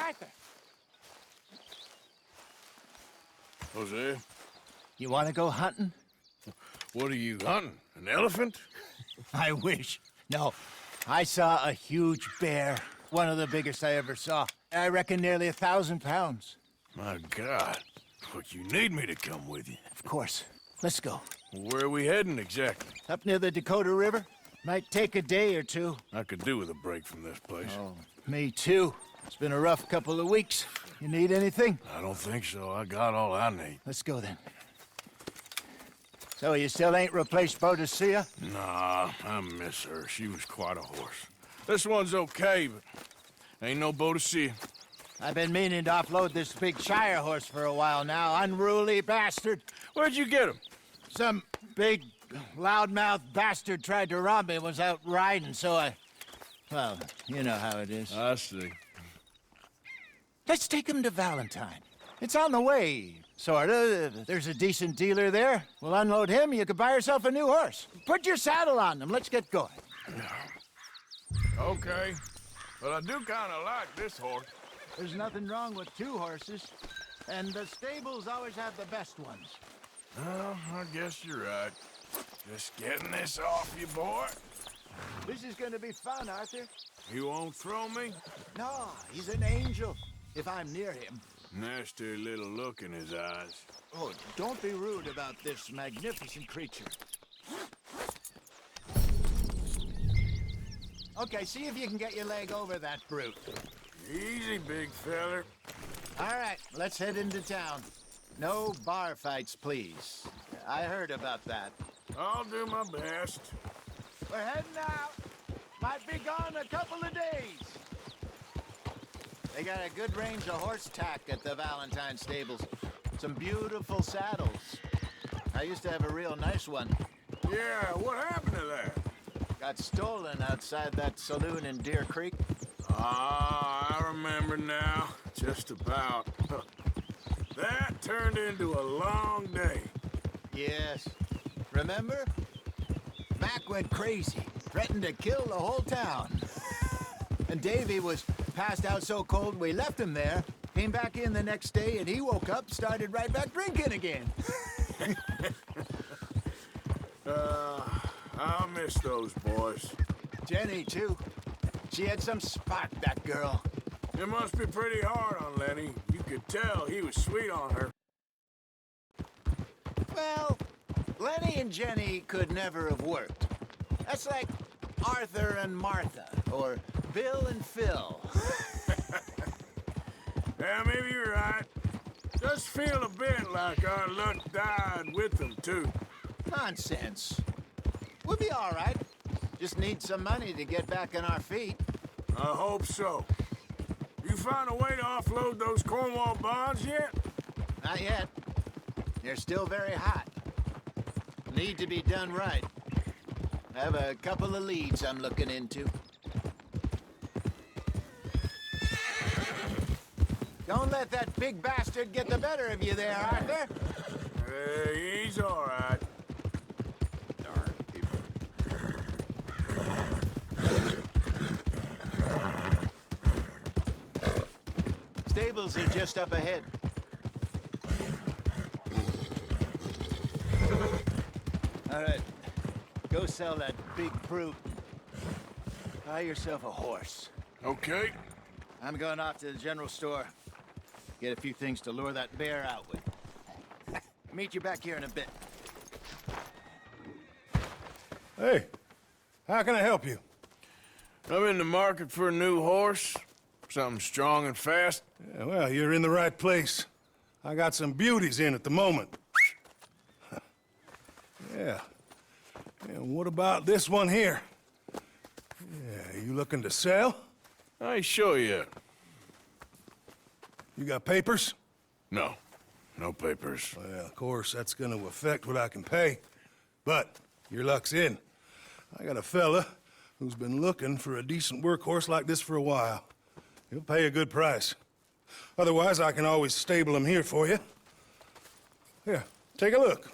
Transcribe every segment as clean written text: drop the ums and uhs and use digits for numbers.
Arthur. Jose, You want to go hunting? what are you hunting? An elephant? I wish. No, I saw a huge bear. One of the biggest I ever saw. I reckon nearly 1,000 pounds. My God. But you need me to come with you. Of course. Let's go. Where are we heading exactly? Up near the Dakota River. Might take a day or two. I could do with a break from this place. Oh, me too. It's been a rough couple of weeks. You need anything? I don't think so. I got all I need. Let's go then. So you still ain't replaced Boadicea? Nah, I miss her. She was quite a horse. This one's okay, but ain't no Boadicea. I've been meaning to offload this big Shire horse for a while now. Unruly bastard. Where'd you get him? Some big, loudmouth bastard tried to rob me and was out riding, so well, you know how it is. I see. Let's take him to Valentine. It's on the way, sorta. There's a decent dealer there. We'll unload him, you could buy yourself a new horse. Put your saddle on him, let's get going. Okay, but I do kind of like this horse. There's nothing wrong with two horses, and the stables always have the best ones. Well, I guess you're right. Just getting this off you, boy. This is gonna be fun, Arthur. You won't throw me? No, he's an angel, if I'm near him. Nasty little look in his eyes. Oh, don't be rude about this magnificent creature. Okay, see if you can get your leg over that brute. Easy, big feller. All right, let's head into town. No bar fights, please. I heard about that. I'll do my best. We're heading out. Might be gone a couple of days. They got a good range of horse tack at the Valentine stables. Some beautiful saddles. I used to have a real nice one. Yeah, what happened to that? Got stolen outside that saloon in Deer Creek. Ah, I remember now. Just about. That turned into a long day. Yes. Remember? Mac went crazy. Threatened to kill the whole town. And Davy was passed out so cold we left him there. Came back in the next day and he woke up, started right back drinking again. I'll miss those boys. Jenny, too. She had some spark, that girl. It must be pretty hard on Lenny. You could tell he was sweet on her. Well, Lenny and Jenny could never have worked. That's like Arthur and Martha, or Bill and Phil. Yeah, maybe you're right. Does feel a bit like our luck died with them, too. Nonsense. We'll be all right. Just need some money to get back on our feet. I hope so. You found a way to offload those Cornwall bonds yet? Not yet. They're still very hot. Need to be done right. I have a couple of leads I'm looking into. Don't let that big bastard get the better of you there, Arthur. He's all right. Darn people. Stables are just up ahead. All right, go sell that big brute. Buy yourself a horse. Okay. I'm going off to the general store. Get a few things to lure that bear out with. Meet you back here in a bit. Hey, how can I help you? I'm in the market for a new horse. Something strong and fast. Yeah, well, you're in the right place. I got some beauties in at the moment. Yeah. And what about this one here? Yeah, you looking to sell? I ain't sure yet. You got papers? No. No papers. Well, of course, that's gonna affect what I can pay. But your luck's in. I got a fella who's been looking for a decent workhorse like this for a while. He'll pay a good price. Otherwise, I can always stable him here for you. Here, take a look.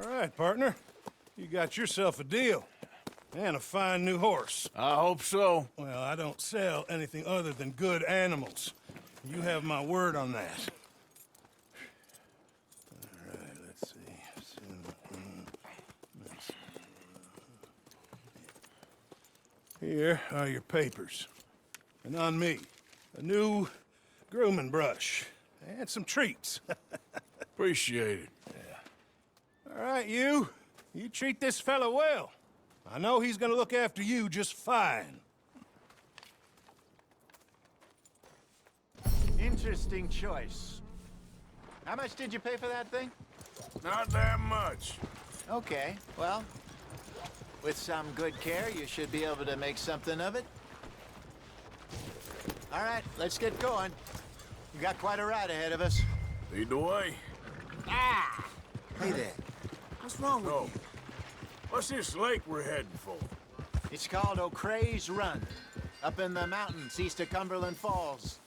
All right, partner. You got yourself a deal. And a fine new horse. I hope so. Well, I don't sell anything other than good animals. You have my word on that. All right, let's see. Here are your papers. And on me, a new grooming brush. And some treats. Appreciate it. All right, you. You treat this fella well. I know he's gonna look after you just fine. Interesting choice. How much did you pay for that thing? Not that much. Okay, well, with some good care, you should be able to make something of it. All right, let's get going. We got quite a ride ahead of us. Lead the way. Ah! Hey there. What's wrong with you? What's this lake we're heading for? It's called O'Creagh's Run, up in the mountains east of Cumberland Falls.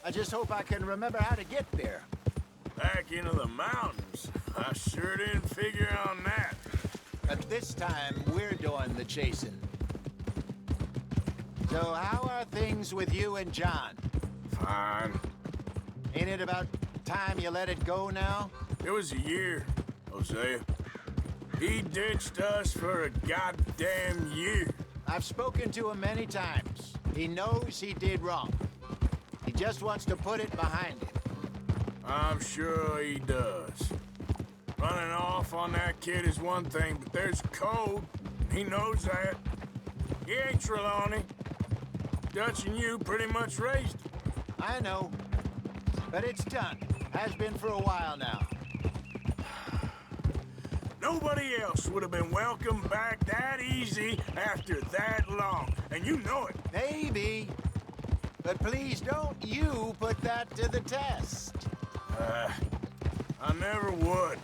I just hope I can remember how to get there. Back into the mountains? I sure didn't figure on that. But this time, we're doing the chasing. So how are things with you and John? Fine. Ain't it about time you let it go now? It was a year, Hosea. He ditched us for a goddamn year. I've spoken to him many times. He knows he did wrong. He just wants to put it behind him. I'm sure he does. Running off on that kid is one thing, but there's code. He knows that. He ain't Trelawney. Dutch and you pretty much raised him. I know. But it's done. Has been for a while now. Nobody else would have been welcomed back that easy after that long. And you know it. Maybe. But please don't you put that to the test. I never would.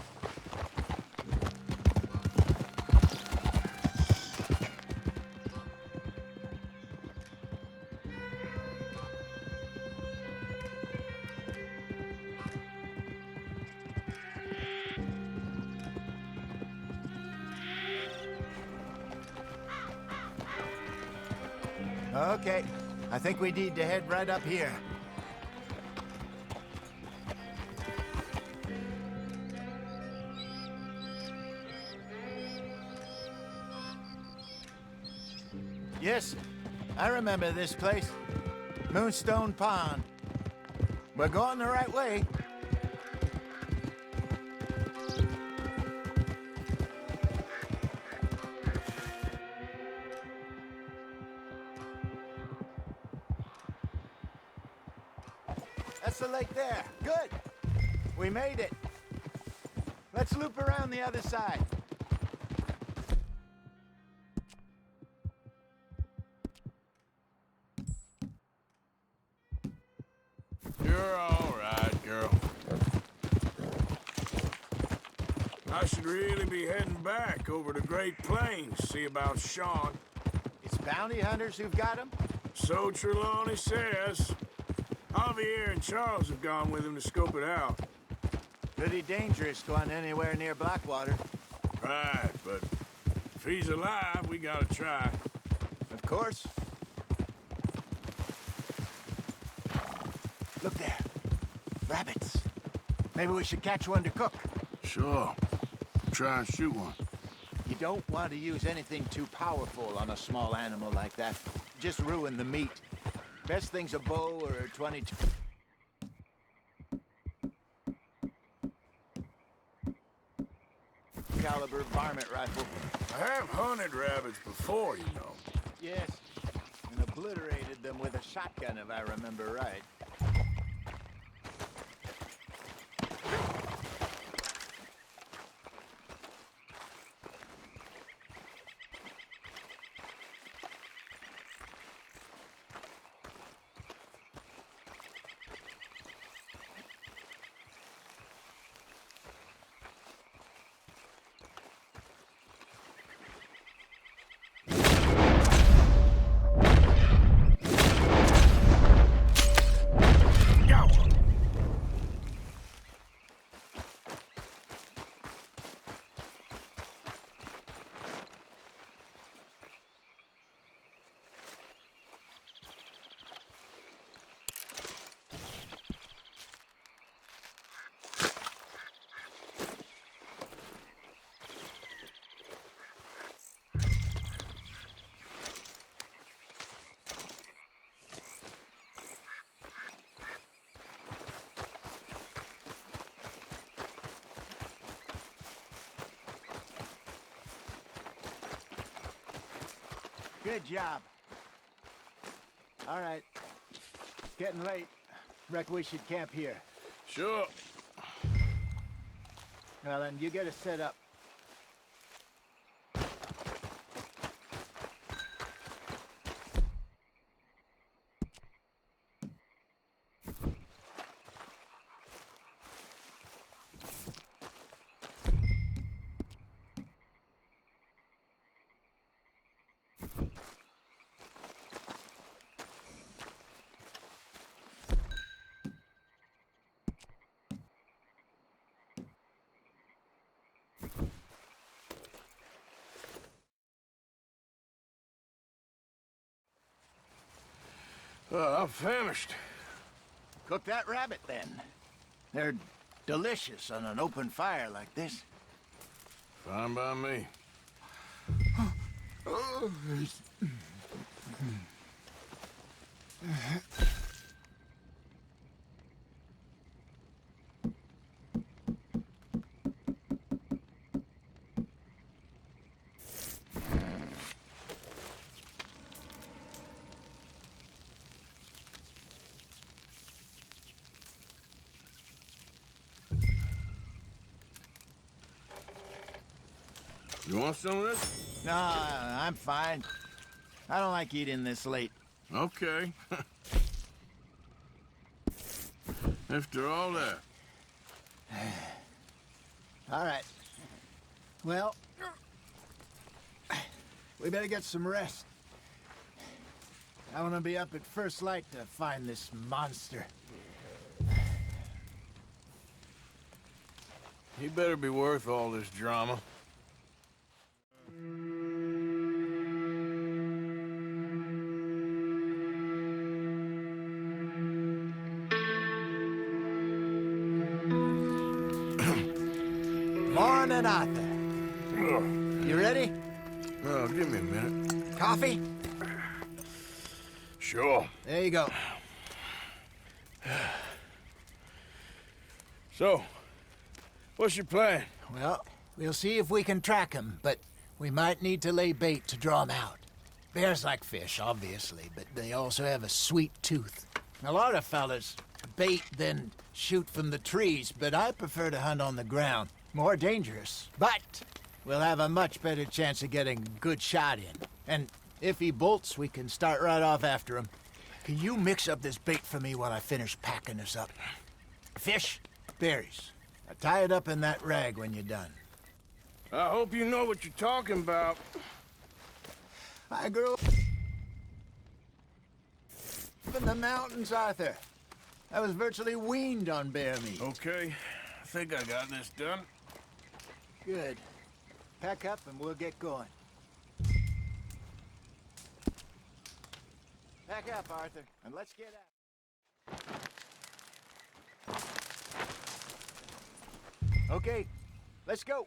Okay. I think we need to head right up here. Yes, I remember this place. Moonstone Pond. We're going the right way. That's the lake there. Good. We made it. Let's loop around the other side. You're all right, girl. I should really be heading back over to Great Plains, see about Sean. It's bounty hunters who've got him? So Trelawney says. Javier and Charles have gone with him to scope it out. Pretty dangerous going anywhere near Blackwater. Right, but if he's alive, we gotta try. Of course. Look there. Rabbits. Maybe we should catch one to cook. Sure. Try and shoot one. You don't want to use anything too powerful on a small animal like that. Just ruin the meat. Best thing's a bow or a 22. Caliber varmint rifle. I have hunted rabbits before, you know. Yes. And obliterated them with a shotgun, if I remember right. Good job. All right. Getting late. Reckon we should camp here. Sure. Well, then, you get us set up. I'm famished. Cook that rabbit, then. They're delicious on an open fire like this. Fine by me. You want some of this? No, I'm fine. I don't like eating this late. Okay. After all that. All right. Well, we better get some rest. I want to be up at first light to find this monster. He better be worth all this drama. Morning, Arthur. You ready? Oh, give me a minute. Coffee? Sure. There you go. So, what's your plan? Well, we'll see if we can track him, but we might need to lay bait to draw him out. Bears like fish, obviously, but they also have a sweet tooth. A lot of fellas bait, then shoot from the trees, but I prefer to hunt on the ground. More dangerous, but we'll have a much better chance of getting a good shot in. And if he bolts, we can start right off after him. Can you mix up this bait for me while I finish packing this up? Fish, berries. Now tie it up in that rag when you're done. I hope you know what you're talking about. I grew up in the mountains, Arthur. I was virtually weaned on bear meat. Okay, I think I got this done. Good. Pack up and we'll get going. Pack up, Arthur, and let's get out. Okay, let's go.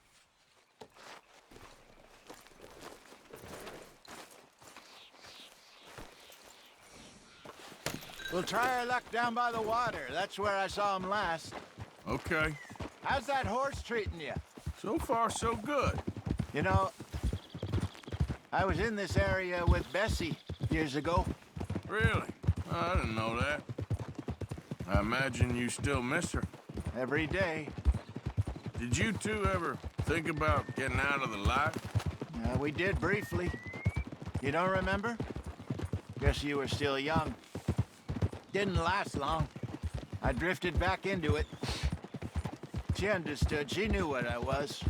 We'll try our luck down by the water. That's where I saw him last. Okay. How's that horse treating you? So far, so good. You know, I was in this area with Bessie years ago. Really? I didn't know that. I imagine you still miss her. Every day. Did you two ever think about getting out of the life? We did briefly. You don't remember? Guess you were still young. Didn't last long. I drifted back into it. She understood. She knew what I was.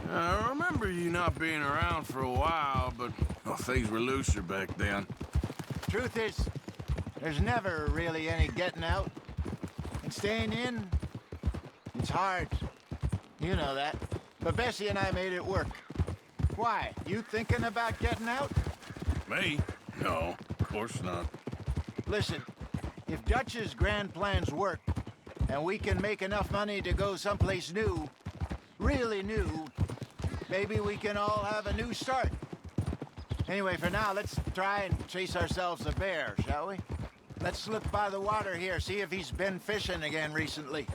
I remember you not being around for a while, but well, things were looser back then. Truth is, there's never really any getting out. And staying in, it's hard. You know that. But Bessie and I made it work. Why? You thinking about getting out? Me? No, of course not. Listen, if Dutch's grand plans work, and we can make enough money to go someplace new, really new, maybe we can all have a new start. Anyway, for now, let's try and chase ourselves a bear, shall we? Let's look by the water here, see if he's been fishing again recently.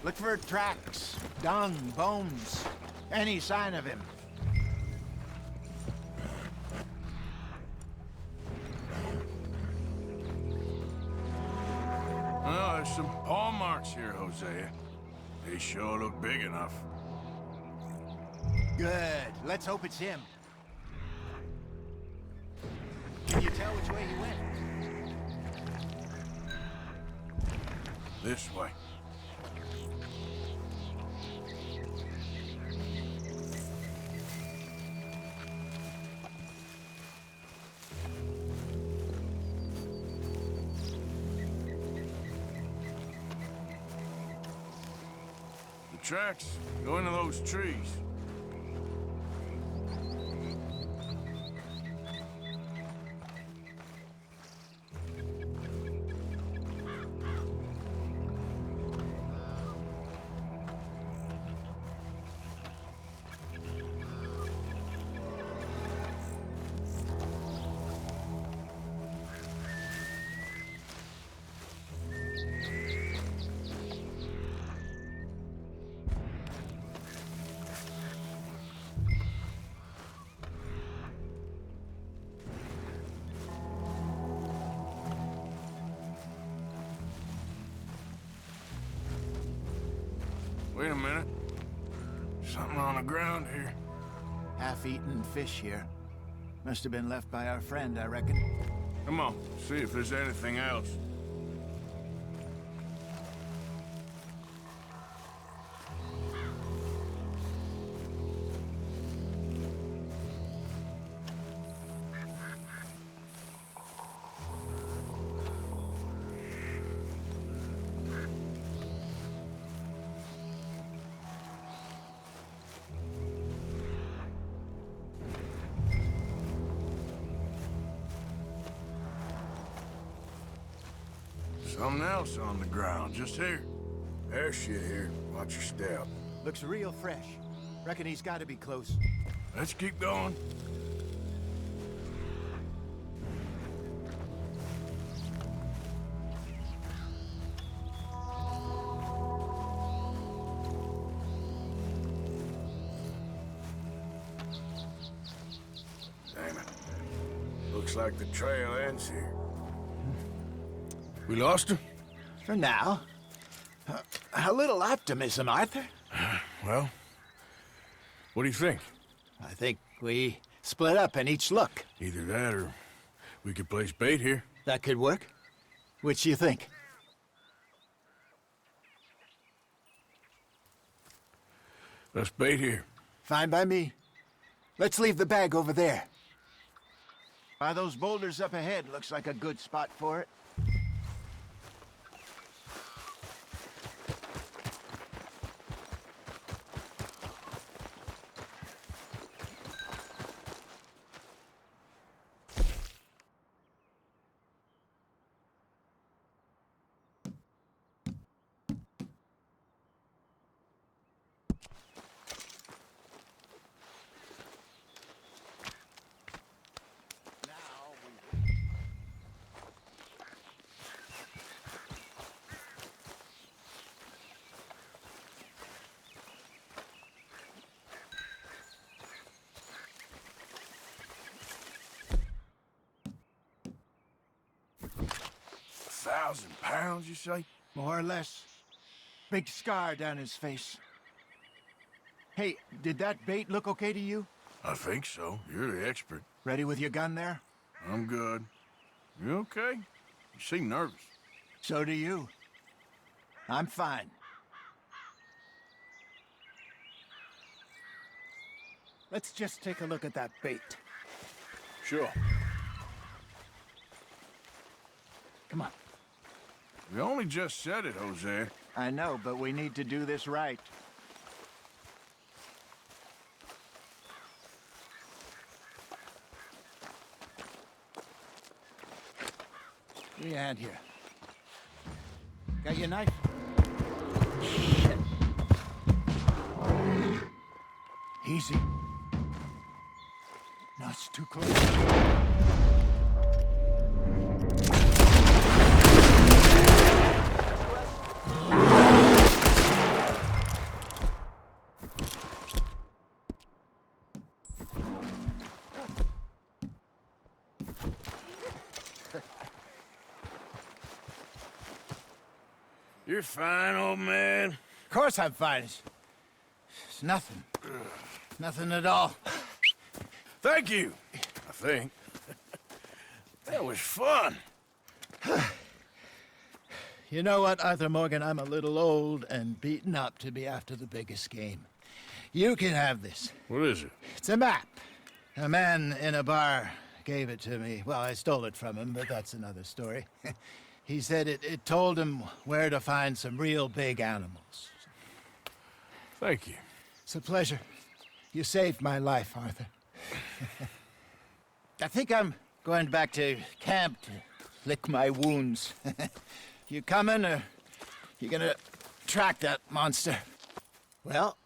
Look for tracks, dung, bones, any sign of him. Well, there's some paw marks here, Hosea. They sure look big enough. Good. Let's hope it's him. Can you tell which way he went? This way. The tracks go into those trees. Wait a minute. Something on the ground here. Half-eaten fish here. Must have been left by our friend, I reckon. Come on, see if there's anything else. Something else on the ground, just here. There's shit here. Watch your step. Looks real fresh. Reckon he's got to be close. Let's keep going. Damn it. Looks like the trail ends here. We lost him? For now. A little optimism, Arthur. Well, what do you think? I think we split up and each look. Either that or we could place bait here. That could work. Which do you think? Let's bait here. Fine by me. Let's leave the bag over there. By those boulders up ahead, looks like a good spot for it. £1,000, you say? More or less. Big scar down his face. Hey, did that bait look okay to you? I think so. You're the expert. Ready with your gun there? I'm good. You okay? You seem nervous. So do you. I'm fine. Let's just take a look at that bait. Sure. Come on. We only just said it, Jose. I know, but we need to do this right. Give me a hand here. Got your knife? Shit. Easy. No, it's too close. You're fine, old man. Of course I'm fine. It's nothing. Nothing at all. Thank you, I think. That was fun. You know what, Arthur Morgan? I'm a little old and beaten up to be after the biggest game. You can have this. What is it? It's a map. A man in a bar gave it to me. Well, I stole it from him, but that's another story. He said it told him where to find some real big animals. Thank you. It's a pleasure. You saved my life, Arthur. I think I'm going back to camp to lick my wounds. You coming, or you gonna track that monster? Well,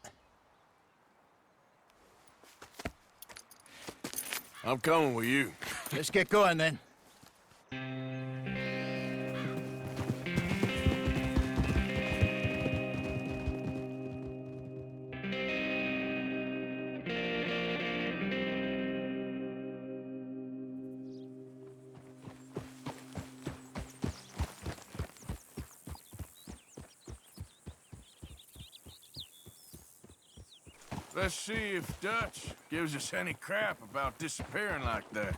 I'm coming with you. let's get going then. Let's see if Dutch gives us any crap about disappearing like that.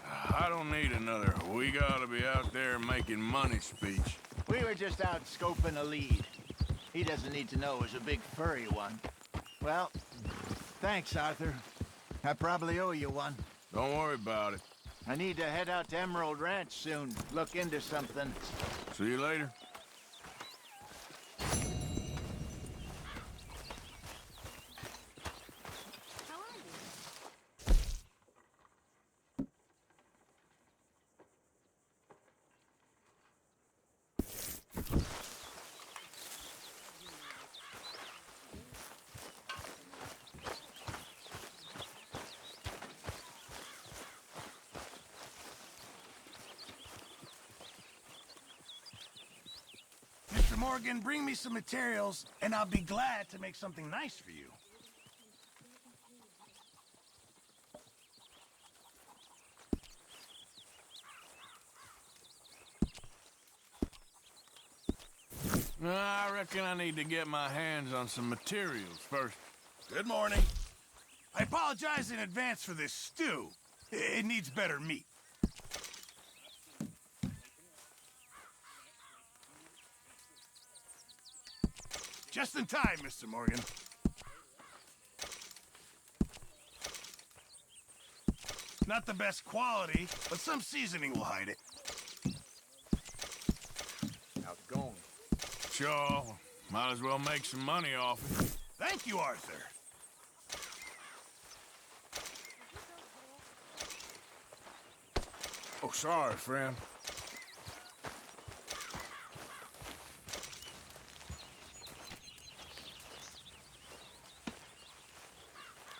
I don't need another "we gotta be out there making money" speech. We were just out scoping a lead. He doesn't need to know it was a big furry one. Well, thanks, Arthur. I probably owe you one. Don't worry about it. I need to head out to Emerald Ranch soon. Look into something. See you later. Mr. Morgan, bring me some materials, and I'll be glad to make something nice for you. I reckon I need to get my hands on some materials first. Good morning. I apologize in advance for this stew. It needs better meat. Just in time, Mr. Morgan. Not the best quality, but some seasoning will hide it. How's it going? Sure, might as well make some money off it. Thank you, Arthur. Oh, sorry, friend.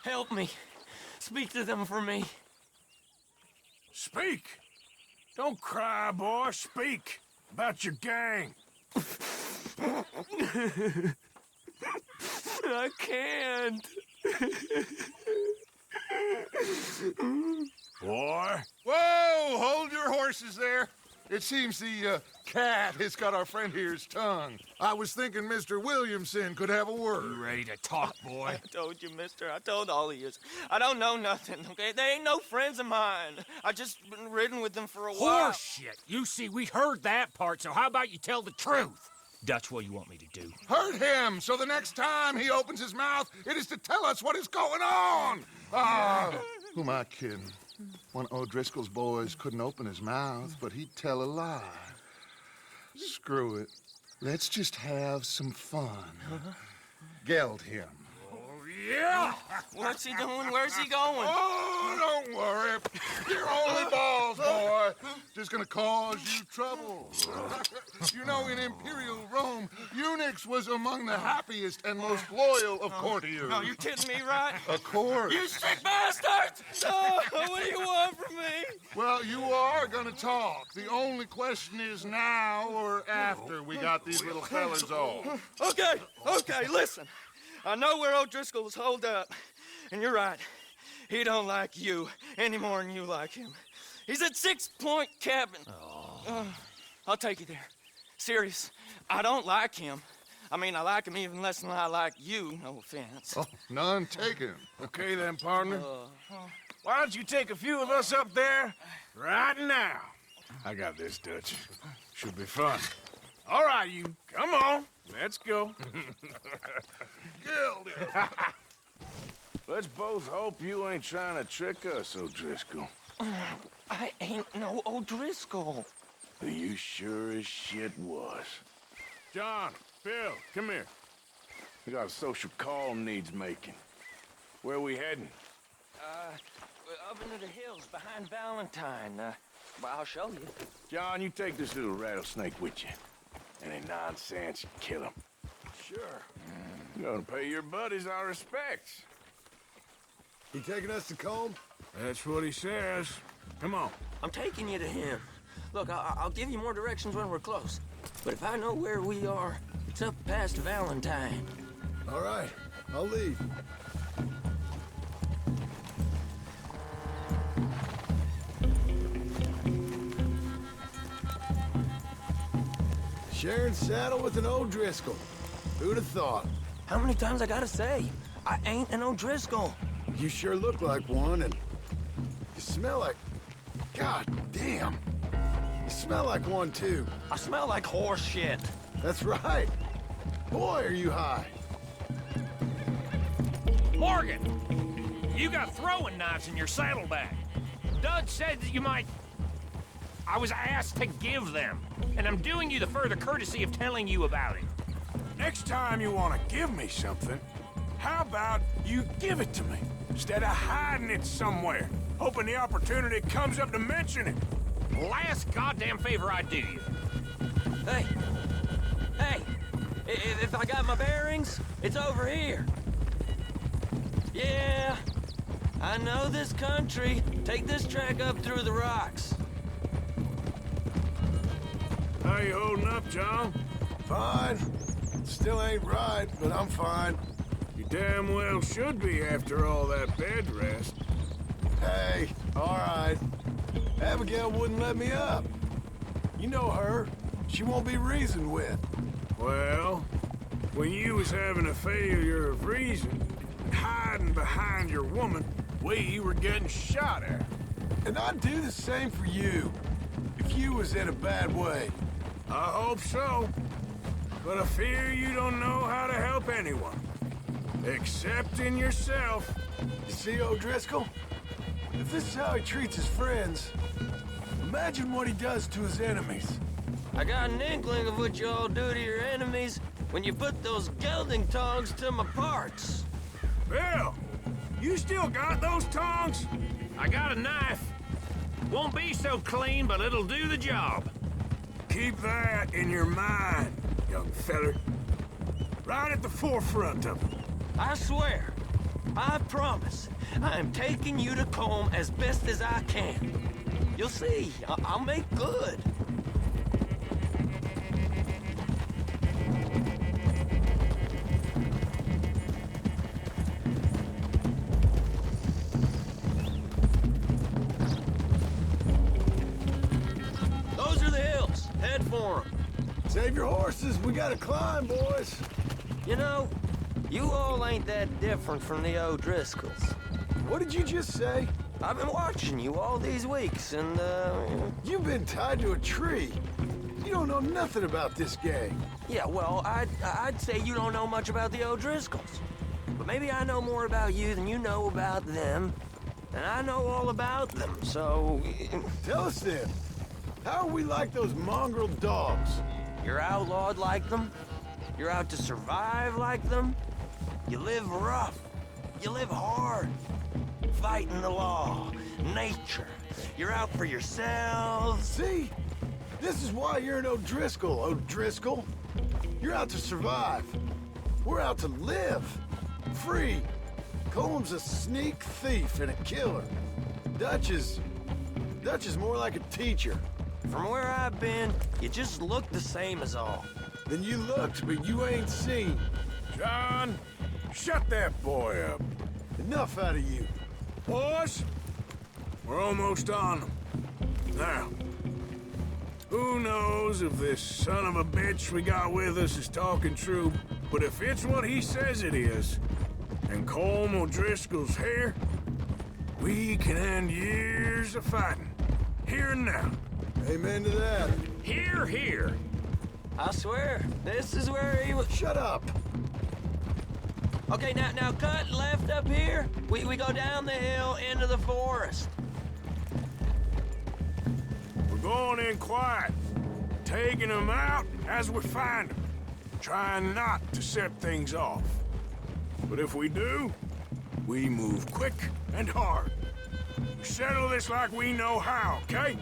Help me. Speak to them for me. Speak! Don't cry, boy. Speak about your gang. I can't. Boy. Whoa! Hold your horses there. It seems the cat has got our friend here's tongue. I was thinking Mr. Williamson could have a word. Ready to talk, boy? I told you, mister. I told all of you. I don't know nothing, okay? They ain't no friends of mine. I just been ridden with them for a while. Horseshit! You see, we heard that part, so how about you tell the truth? Dutch, what do you want me to do? Hurt him, so the next time he opens his mouth, it is to tell us what is going on. Who am I kidding? One of O'Driscoll's boys couldn't open his mouth, but he'd tell a lie. Screw it. Let's just have some fun. Geld him. Yeah! What's he doing? Where's he going? Oh, don't worry. You're only balls, boy. Just gonna cause you trouble. You know, in Imperial Rome, eunuchs was among the happiest and most loyal of courtiers. No, you're kidding me, right? Of course. You sick bastards! Oh, what do you want from me? Well, you are gonna talk. The only question is now or after we got these little fellas off. Okay, listen. I know where O'Driscoll's holed up, and you're right. He don't like you any more than you like him. He's at 6 Point Cabin. I'll take you there. Serious, I don't like him. I mean, I like him even less than I like you, no offense. Oh, none taken. Okay then, partner. Why don't you take a few of us up there right now? I got this, Dutch. Should be fun. All right, you. Come on. Let's go. Gildy. Let's both hope you ain't trying to trick us, O'Driscoll. I ain't no O'Driscoll. You sure as shit was. John, Bill, come here. We got a social call needs making. Where we heading? Up into the hills behind Valentine. Well, I'll show you. John, you take this little rattlesnake with you. Any nonsense, you kill him. Sure. You're gonna pay your buddies our respects. He taking us to Combe? That's what he says. Come on. I'm taking you to him. Look, I'll give you more directions when we're close. But if I know where we are, it's up past Valentine. All right, I'll leave. Sharing saddle with an O'Driscoll. Who'd have thought? How many times I gotta say? I ain't an O'Driscoll. You sure look like one, and you smell like... God damn. You smell like one, too. I smell like horse shit. That's right. Boy, are you high. Morgan! You got throwing knives in your saddlebag. Dud said that you might... I was asked to give them, and I'm doing you the further courtesy of telling you about it. Next time you want to give me something, how about you give it to me, instead of hiding it somewhere, hoping the opportunity comes up to mention it? Last goddamn favor I do you. Hey! Hey! If I got my bearings, it's over here. Yeah, I know this country. Take this track up through the rocks. How you holding up, John? Fine. Still ain't right, but I'm fine. You damn well should be after all that bed rest. Hey, all right. Abigail wouldn't let me up. You know her. She won't be reasoned with. Well, when you was having a failure of reason, hiding behind your woman, we were getting shot at. And I'd do the same for you, if you was in a bad way. I hope so. But I fear you don't know how to help anyone. Except in yourself. You see, O'Driscoll? If this is how he treats his friends, imagine what he does to his enemies. I got an inkling of what you all do to your enemies when you put those gelding tongs to my parts. Bill, you still got those tongs? I got a knife. Won't be so clean, but it'll do the job. Keep that in your mind, young feller. Right at the forefront of it. I swear, I promise, I am taking you to Combe as best as I can. You'll see, I'll make good. Those are the hills. Head for them. Save your horses, we gotta climb, boys. You know, you all ain't that different from the O'Driscolls. What did you just say? I've been watching you all these weeks, and, You've been tied to a tree. You don't know nothing about this gang. yeah, well, I'd say you don't know much about the O'Driscolls. But maybe I know more about you than you know about them. And I know all about them, so... Tell us then, how are we like those mongrel dogs? You're outlawed like them. You're out to survive like them. You live rough. You live hard. Fighting the law, nature. You're out for yourselves. See? This is why you're an O'Driscoll, O'Driscoll. You're out to survive. We're out to live. Free. Combs a sneak thief and a killer. Dutch is more like a teacher. From where I've been, you just look the same as all. Then you looked, but you ain't seen. John, shut that boy up. Enough out of you. Boys, we're almost on them. Now, who knows if this son of a bitch we got with us is talking true, but if it's what he says it is, and Colm O'Driscoll's here, we can end years of fighting, here and now. Amen to that. Here, here. I swear, this is where he was. Shut up. Okay, now cut left up here. We go down the hill into the forest. We're going in quiet, taking them out as we find them, trying not to set things off. But if we do, we move quick and hard. We settle this like we know how, okay?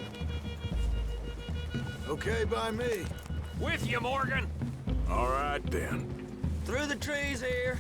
Okay by me. With you, Morgan. All right, then. Through the trees here.